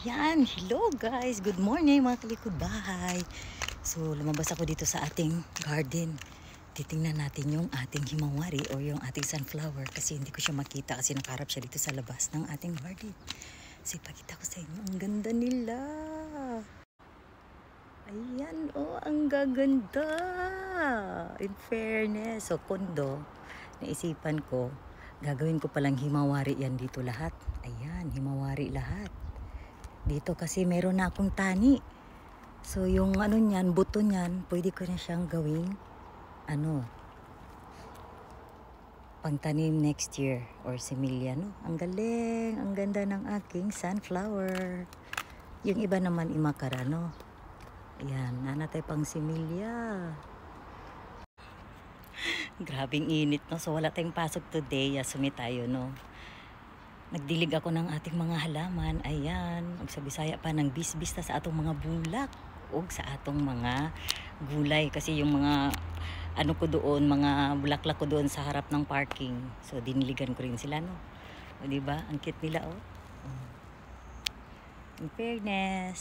Ayan, hello guys, good morning mga kalikod bahay. So lumabas ako dito sa ating garden. Titingnan natin yung ating himawari o yung ating sunflower kasi hindi ko siya makita kasi nakaharap siya dito sa labas ng ating garden. So ipakita ko sa inyo, ang ganda nila. Ayan, oh, ang gaganda. In fairness, so kondo, naisipan ko, gagawin ko palang himawari yan dito lahat. Ayan, himawari lahat. Dito kasi meron na akong tani. So yung ano niyan, buto niyan, pwede ko na siyang gawing pangtanim next year or similya, no? Ang galing, ang ganda ng aking sunflower. Yung iba naman imakara, no? Ayan, nanatay pang similya. Grabing init, no? So wala tayong pasok today, sumi tayo, no? Nagdilig ako ng ating mga halaman. Ayan, og sa Bisaya pa ng bisbista sa atong mga bulak og sa atong mga gulay kasi yung mga ano ko doon, mga bulaklak ko doon sa harap ng parking. So diniligan ko rin sila, no. O di ba? Ang cute nila, oh. In fairness.